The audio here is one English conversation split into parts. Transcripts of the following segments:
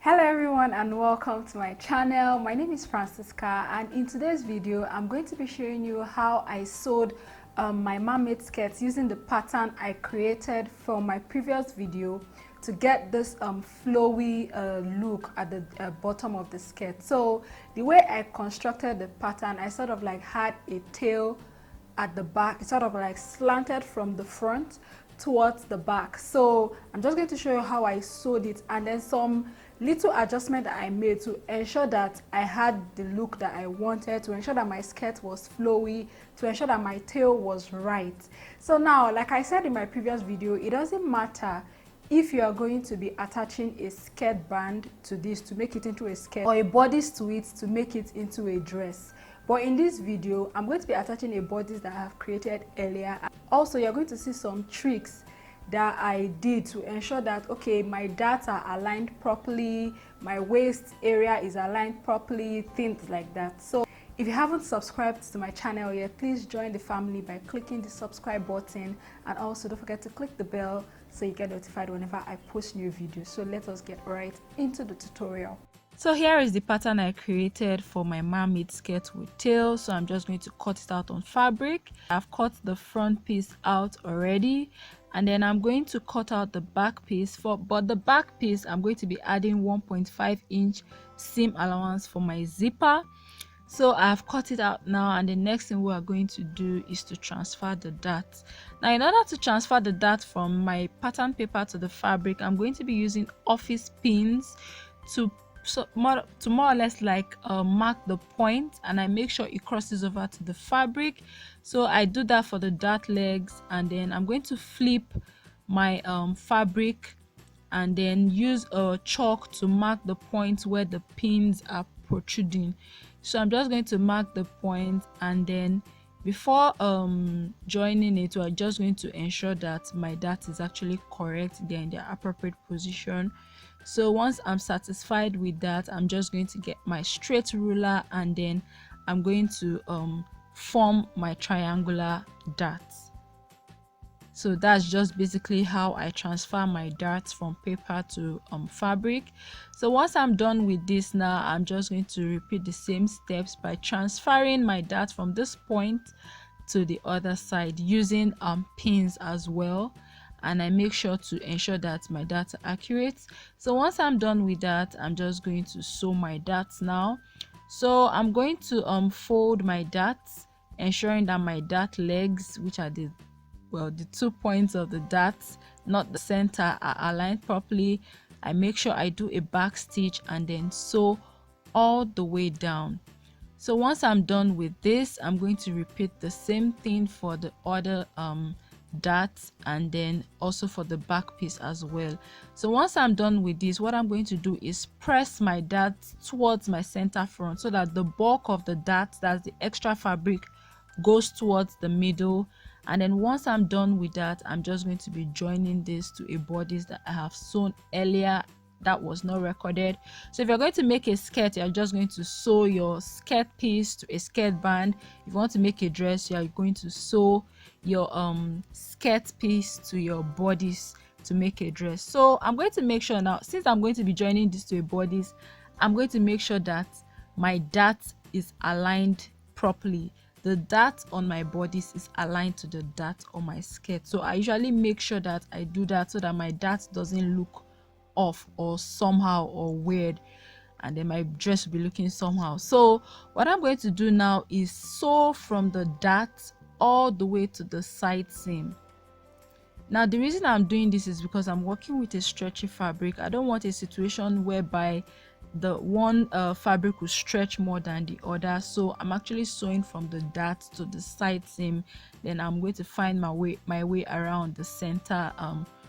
Hello everyone and welcome to my channel. My name is Francisca, and in today's video I'm going to be showing you how I sewed my mermaid skirts using the pattern I created from my previous video to get this flowy look at the bottom of the skirt. So the way I constructed the pattern, I sort of like had a tail at the back. It sort of like slanted from the front towards the back. So I'm just going to show you how I sewed it and then some little adjustment that I made to ensure that I had the look that I wanted, to ensure that my skirt was flowy, to ensure that my tail was right. So now, like I said in my previous video, it doesn't matter if you are going to be attaching a skirt band to this to make it into a skirt, or a bodice to it to make it into a dress. But in this video, I'm going to be attaching a bodice that I have created earlier. Also, you're going to see some tricks that I did to ensure that, okay, my darts are aligned properly, my waist area is aligned properly, things like that. So if you haven't subscribed to my channel yet, please join the family by clicking the subscribe button, and also don't forget to click the bell so you get notified whenever I post new videos. So let us get right into the tutorial. So here is the pattern I created for my mermaid skirt with tail. So I'm just going to cut it out on fabric. I've cut the front piece out already, and then I'm going to cut out the back piece but the back piece I'm going to be adding 1.5-inch seam allowance for my zipper. So I've cut it out now, and the next thing we are going to do is to transfer the dart. Now, in order to transfer the dart from my pattern paper to the fabric, I'm going to be using office pins to more or less like mark the point, and I make sure it crosses over to the fabric. So I do that for the dart legs, and then I'm going to flip my fabric and then use a chalk to mark the point where the pins are protruding. So I'm just going to mark the point, and then before joining it, we're just going to ensure that my dart is actually correct, they're in their appropriate position. So once I'm satisfied with that, I'm just going to get my straight ruler, and then I'm going to form my triangular darts. So that's just basically how I transfer my darts from paper to fabric. So once I'm done with this, now I'm just going to repeat the same steps by transferring my dart from this point to the other side using pins as well, and I make sure to ensure that my darts are accurate. So once I'm done with that, I'm just going to sew my darts now. So I'm going to fold my darts, ensuring that my dart legs, which are the 2 points of the darts, not the center, are aligned properly. I make sure I do a back stitch and then sew all the way down. So once I'm done with this, I'm going to repeat the same thing for the other darts, and then also for the back piece as well. So once I'm done with this, what I'm going to do is press my darts towards my center front so that the bulk of the darts, that's the extra fabric, goes towards the middle. And then once I'm done with that, I'm just going to be joining this to a bodice that I have sewn earlier that was not recorded. So if you're going to make a skirt, you're just going to sew your skirt piece to a skirt band. If you want to make a dress, you're going to sew your skirt piece to your bodice to make a dress. So I'm going to make sure now, since I'm going to be joining this to a bodice, I'm going to make sure that my dart is aligned properly. The dart on my bodice is aligned to the dart on my skirt. So I usually make sure that I do that so that my dart doesn't look off or somehow or weird, and then my dress will be looking somehow. So what I'm going to do now is sew from the dart all the way to the side seam. Now the reason I'm doing this is because I'm working with a stretchy fabric. I don't want a situation whereby the one fabric will stretch more than the other. So I'm actually sewing from the dart to the side seam, then I'm going to find my way around the center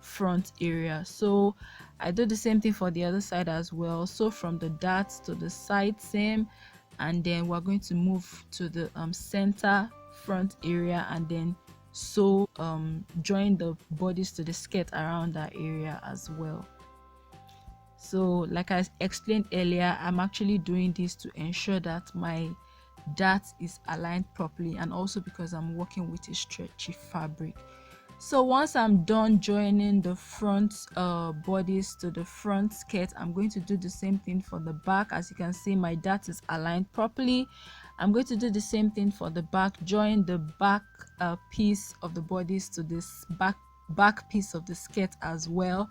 front area. So I do the same thing for the other side as well. So from the dart to the side seam, and then we're going to move to the center front area, and then sew join the bodice to the skirt around that area as well. So like I explained earlier, I'm actually doing this to ensure that my dart is aligned properly, and also because I'm working with a stretchy fabric. So once I'm done joining the front bodice to the front skirt, I'm going to do the same thing for the back. As you can see, my dart is aligned properly. I'm going to do the same thing for the back, join the back piece of the bodice to this back piece of the skirt as well,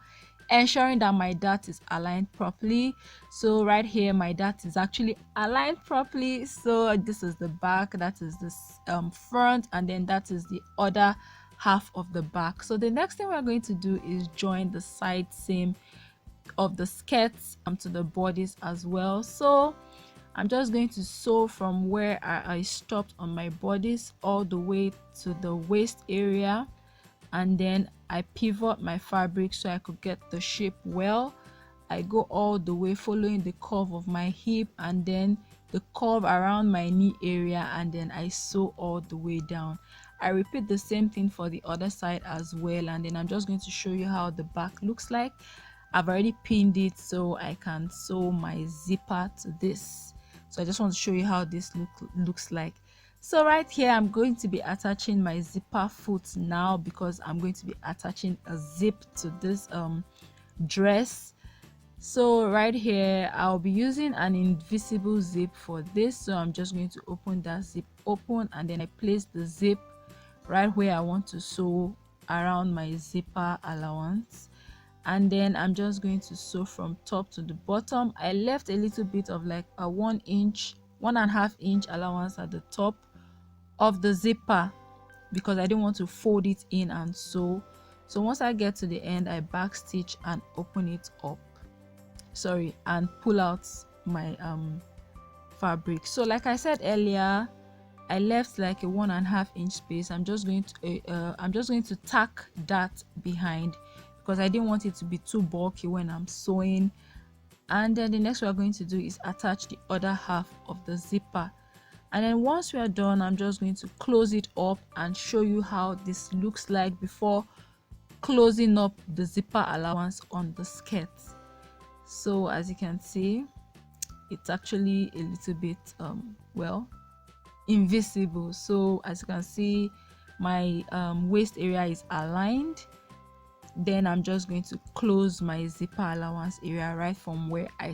ensuring that my dart is aligned properly. So right here my dart is actually aligned properly. So this is the back, that is this front, and then that is the other half of the back. So the next thing we're going to do is join the side seam of the skirts to the bodice as well. So I'm just going to sew from where I stopped on my bodice all the way to the waist area, and then I pivot my fabric so I could get the shape well. I go all the way following the curve of my hip and then the curve around my knee area, and then I sew all the way down. I repeat the same thing for the other side as well, and then I'm just going to show you how the back looks like. I've already pinned it so I can sew my zipper to this. So I just want to show you how this looks like. So right here I'm going to be attaching my zipper foot now, because I'm going to be attaching a zip to this dress. So right here I'll be using an invisible zip for this. So I'm just going to open that zip open, and then I place the zip right where I want to sew around my zipper allowance, and then I'm just going to sew from top to the bottom. I left a little bit of like a 1.5 inch allowance at the top of the zipper because I didn't want to fold it in and sew. So once I get to the end, I back stitch and open it up, and pull out my fabric. So like I said earlier, I left like a 1.5 inch space. I'm just going to tack that behind because I didn't want it to be too bulky when I'm sewing. And then the next we are going to do is attach the other half of the zipper, and then once we are done, I'm just going to close it up and show you how this looks like before closing up the zipper allowance on the skirt. So as you can see, it's actually a little bit invisible. So as you can see, my waist area is aligned. Then I'm just going to close my zipper allowance area right from where I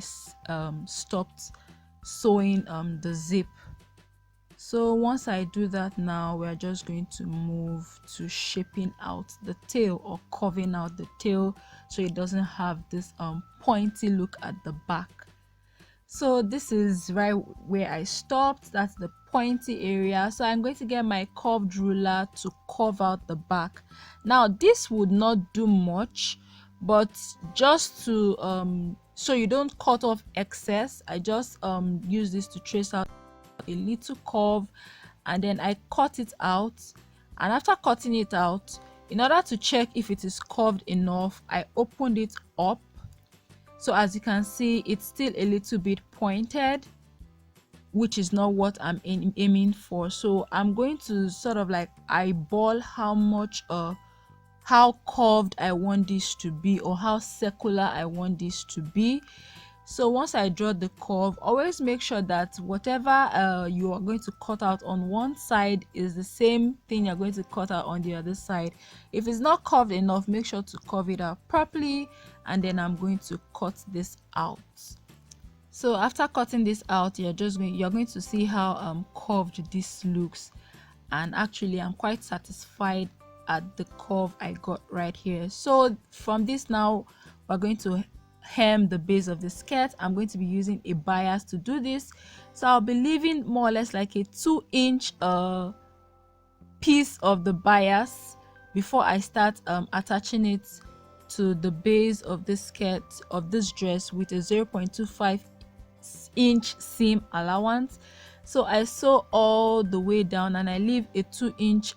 stopped sewing the zip. So once I do that, now we're just going to move to shaping out the tail, or curving out the tail, so it doesn't have this pointy look at the back. So this is right where I stopped, that's the pointy area. So I'm going to get my curved ruler to curve out the back. Now this would not do much, but just to so you don't cut off excess, I just use this to trace out a little curve, and then I cut it out. And after cutting it out, in order to check if it is curved enough, I opened it up. So as you can see, it's still a little bit pointed, which is not what I'm aiming for. So I'm going to sort of like eyeball how much how curved I want this to be, or how circular I want this to be. So once I draw the curve, always make sure that whatever you are going to cut out on one side is the same thing you're going to cut out on the other side. If it's not curved enough, make sure to curve it out properly, and then I'm going to cut this out. So after cutting this out, you're going to see how curved this looks, and actually I'm quite satisfied at the curve I got right here. So from this, now we're going to hem the base of the skirt. I'm going to be using a bias to do this, so I'll be leaving more or less like a 2-inch piece of the bias before I start attaching it to the base of this skirt, of this dress, with a 0.25-inch seam allowance. So I sew all the way down, and I leave a 2-inch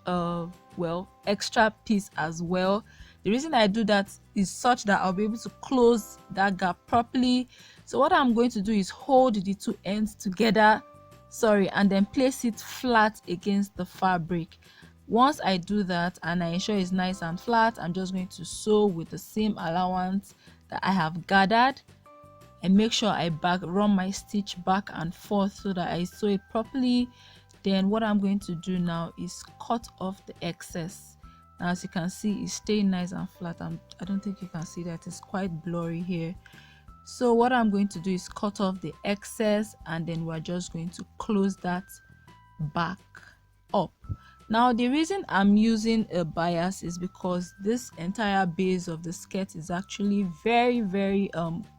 extra piece as well. The reason I do that is such that I'll be able to close that gap properly. So what I'm going to do is hold the two ends together, and then place it flat against the fabric. Once I do that and I ensure it's nice and flat, I'm just going to sew with the same allowance that I have gathered, and make sure I run my stitch back and forth so that I sew it properly. Then what I'm going to do now is cut off the excess Now, as you can see, it's staying nice and flat. I don't think you can see that. It's quite blurry here. So what I'm going to do is cut off the excess, and then we're just going to close that back up. Now, the reason I'm using a bias is because this entire base of the skirt is actually very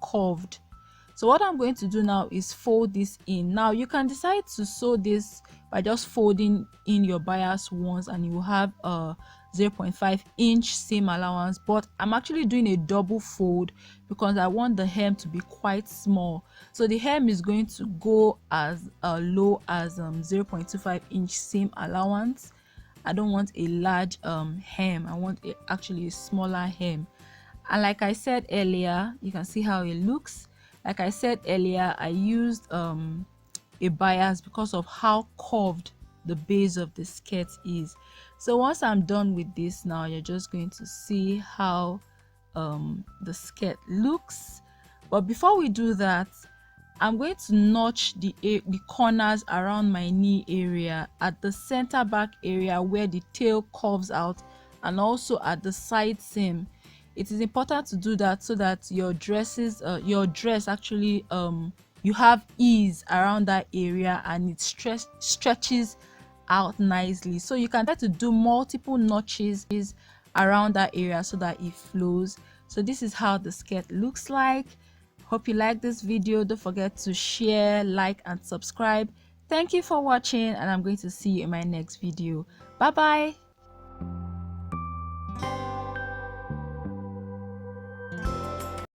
curved. So what I'm going to do now is fold this in. Now you can decide to sew this by just folding in your bias once, and you have a 0.5-inch seam allowance, but I'm actually doing a double fold because I want the hem to be quite small. So the hem is going to go as low as 0.25-inch seam allowance. I don't want a large hem. I want actually a smaller hem. And like I said earlier, you can see how it looks. Like I said earlier, I used a bias because of how curved the base of the skirt is. So once I'm done with this, now you're just going to see how the skirt looks. But before we do that, I'm going to notch the corners around my knee area, at the center back area where the tail curves out, and also at the side seam. It is important to do that so that your dress actually you have ease around that area, and it stretches out nicely. So you can try to do multiple notches around that area so that it flows. So this is how the skirt looks like. Hope you like this video. Don't forget to share, like, and subscribe. Thank you for watching, and I'm going to see you in my next video. Bye bye.